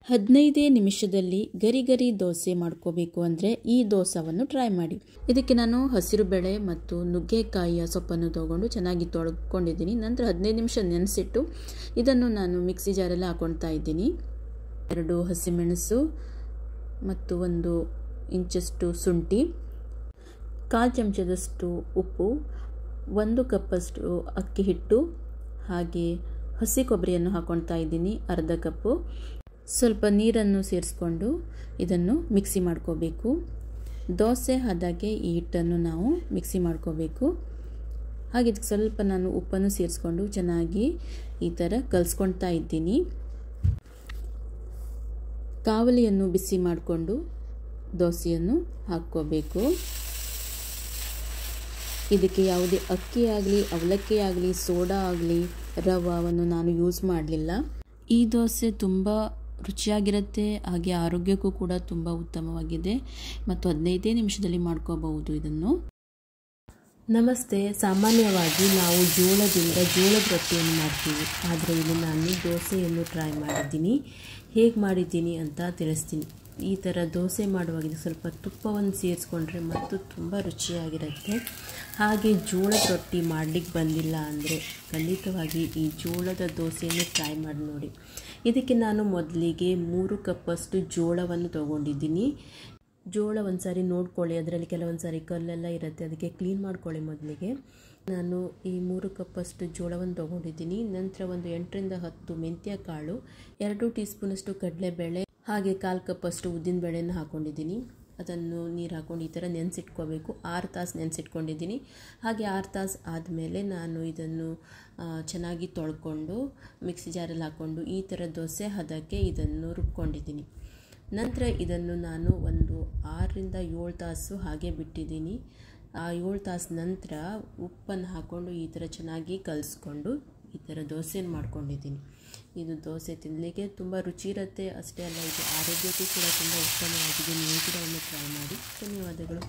15 ನಿಮಿಷದಲ್ಲಿ ಗರಿ ಗರಿ ದೋಸೆ ಮಾಡ್ಕೋಬೇಕು ಅಂದರೆ ಈ ದೋಸೆಯನ್ನು ಟ್ರೈ ಮಾಡಿ. ಇದಕ್ಕೆ ನಾನು ಹಸಿರು ಬೇಳೆ ಮತ್ತು ನುಗ್ಗೆಕಾಯಿಯ ಸೊಪ್ಪನ್ನು ತೊಗೊಂಡು ಚೆನ್ನಾಗಿ ತೊಳ್ಕೊಂಡಿದ್ದೀನಿ. ನಂತರ 15 ನಿಮಿಷ ನೆನೆಸಿಟ್ಟು ಇದನ್ನು ನಾನು ಮಿಕ್ಸಿ ಜಾರಲ್ಲಿ ಹಾಕೊಳ್ತಾ ಇದ್ದೀನಿ. 2 ಹಸಿಮೆಣಸು ಮತ್ತು 1 ಇಂಚಷ್ಟು ಶುಂಠಿ, 1/4 ಚಮಚದಷ್ಟು ಉಪ್ಪು, 1 ಕಪ್ಪಷ್ಟು ಅಕ್ಕಿ ಹಿಟ್ಟು, ಹಾಗೆ ಹಸಿ ಕೊಬ್ಬರಿಯನ್ನು ಹಾಕೊಳ್ತಾ ಇದ್ದೀನಿ, ಅರ್ಧ ಕಪ್ಪು. ಸ್ವಲ್ಪ ನೀರನ್ನು ಸೇರಿಸ್ಕೊಂಡು ಇದನ್ನು ಮಿಕ್ಸಿ ಮಾಡ್ಕೋಬೇಕು. ದೋಸೆ ಹದಕ್ಕೆ ಈ ಹಿಟ್ಟನ್ನು ನಾವು ಮಿಕ್ಸಿ ಮಾಡ್ಕೋಬೇಕು. ಹಾಗೆ ಇದಕ್ಕೆ ಸ್ವಲ್ಪ ನಾನು ಉಪ್ಪನ್ನು ಸೇರಿಸ್ಕೊಂಡು ಚೆನ್ನಾಗಿ ಈ ಥರ ಕಲಿಸ್ಕೊಳ್ತಾ ಇದ್ದೀನಿ. ಕಾವಲಿಯನ್ನು ಬಿಸಿ ಮಾಡಿಕೊಂಡು ದೋಸೆಯನ್ನು ಹಾಕ್ಕೋಬೇಕು. ಇದಕ್ಕೆ ಯಾವುದೇ ಅಕ್ಕಿ ಆಗಲಿ, ಅವಲಕ್ಕಿ ಆಗಲಿ, ಸೋಡಾ ಆಗಲಿ, ರವಾವನ್ನು ನಾನು ಯೂಸ್ ಮಾಡಲಿಲ್ಲ. ಈ ದೋಸೆ ತುಂಬ ರುಚಿಯಾಗಿರುತ್ತೆ, ಹಾಗೆ ಆರೋಗ್ಯಕ್ಕೂ ಕೂಡ ತುಂಬ ಉತ್ತಮವಾಗಿದೆ ಮತ್ತು 15 ನಿಮಿಷದಲ್ಲಿ ಮಾಡ್ಕೋಬಹುದು ಇದನ್ನು. ನಮಸ್ತೆ. ಸಾಮಾನ್ಯವಾಗಿ ನಾವು ಜೋಳದ ರೊಟ್ಟಿಯನ್ನು ಮಾಡ್ತೀವಿ, ಆದರೆ ಇಲ್ಲಿ ನಾನು ದೋಸೆಯನ್ನು ಟ್ರೈ ಮಾಡಿದ್ದೀನಿ. ಹೇಗೆ ಮಾಡಿದ್ದೀನಿ ಅಂತ ತಿಳಿಸ್ತೀನಿ. ಈ ಥರ ದೋಸೆ ಮಾಡುವಾಗ ಸ್ವಲ್ಪ ತುಪ್ಪವನ್ನು ಸೇರಿಸ್ಕೊಂಡ್ರೆ ಮತ್ತು ತುಂಬ ರುಚಿಯಾಗಿರುತ್ತೆ. ಹಾಗೆ ಜೋಳದ ರೊಟ್ಟಿ ಮಾಡಲಿಕ್ಕೆ ಬಂದಿಲ್ಲ ಅಂದರೆ ಖಂಡಿತವಾಗಿ ಈ ಜೋಳದ ದೋಸೆಯನ್ನು ಟ್ರೈ ಮಾಡಿ ನೋಡಿ. ಇದಕ್ಕೆ ನಾನು ಮೊದಲಿಗೆ 3 ಕಪ್ಪಷ್ಟು ಜೋಳವನ್ನು ತೊಗೊಂಡಿದ್ದೀನಿ. ಜೋಳ ಒಂದು ಸಾರಿ ನೋಡ್ಕೊಳ್ಳಿ, ಅದರಲ್ಲಿ ಕೆಲವೊಂದು ಸಾರಿ ಕಲ್ಲೆಲ್ಲ ಇರುತ್ತೆ, ಅದಕ್ಕೆ ಕ್ಲೀನ್ ಮಾಡ್ಕೊಳ್ಳಿ ಮೊದಲಿಗೆ. ನಾನು ಈ 3 ಕಪ್ಪಷ್ಟು ಜೋಳವನ್ನು ತೊಗೊಂಡಿದ್ದೀನಿ. ನಂತರ ಒಂದು 8 ರಿಂದ 10 ಮೆಂತ್ಯ ಕಾಳು, 2 ಟೀ ಸ್ಪೂನಷ್ಟು ಕಡಲೆಬೇಳೆ, ಹಾಗೆ 1/4 ಕಪ್ಪಷ್ಟು ಉದ್ದಿನ ಬೇಳೆಯನ್ನು ಹಾಕ್ಕೊಂಡಿದ್ದೀನಿ. ಅದನ್ನು ನೀರು ಹಾಕ್ಕೊಂಡು ಈ ಥರ ನೆನೆಸಿಟ್ಕೋಬೇಕು. 6 ತಾಸು ನೆನೆಸಿಟ್ಕೊಂಡಿದ್ದೀನಿ. ಹಾಗೆ 6 ತಾಸು ಆದಮೇಲೆ ನಾನು ಇದನ್ನು ಚೆನ್ನಾಗಿ ತೊಳ್ಕೊಂಡು ಮಿಕ್ಸಿ ಜಾರಲ್ಲಿ ಹಾಕ್ಕೊಂಡು ಈ ಥರ ದೋಸೆ ಹದಕ್ಕೆ ಇದನ್ನು ರುಬ್ಕೊಂಡಿದ್ದೀನಿ. ನಂತರ ಇದನ್ನು ನಾನು ಒಂದು 6 ರಿಂದ 7 ತಾಸು ಹಾಗೆ ಬಿಟ್ಟಿದ್ದೀನಿ. ಆ 7 ತಾಸು ನಂತರ ಉಪ್ಪನ್ನು ಹಾಕ್ಕೊಂಡು ಈ ಥರ ಚೆನ್ನಾಗಿ ಕಲಿಸ್ಕೊಂಡು ಈ ಥರ ದೋಸೆಯನ್ನು ಮಾಡ್ಕೊಂಡಿದ್ದೀನಿ. ಇದು ದೋಸೆ ತಿನ್ನಲಿಕ್ಕೆ ತುಂಬ ರುಚಿ ಇರುತ್ತೆ. ಅಷ್ಟೇ ಅಲ್ಲ, ಇದು ಆರೋಗ್ಯಕ್ಕೂ ಕೂಡ ತುಂಬ ಉತ್ತಮವಾಗಿದೆ. ನೀವು ಕೂಡ ಒಮ್ಮೆ ಟ್ರೈ ಮಾಡಿ. ಧನ್ಯವಾದಗಳು.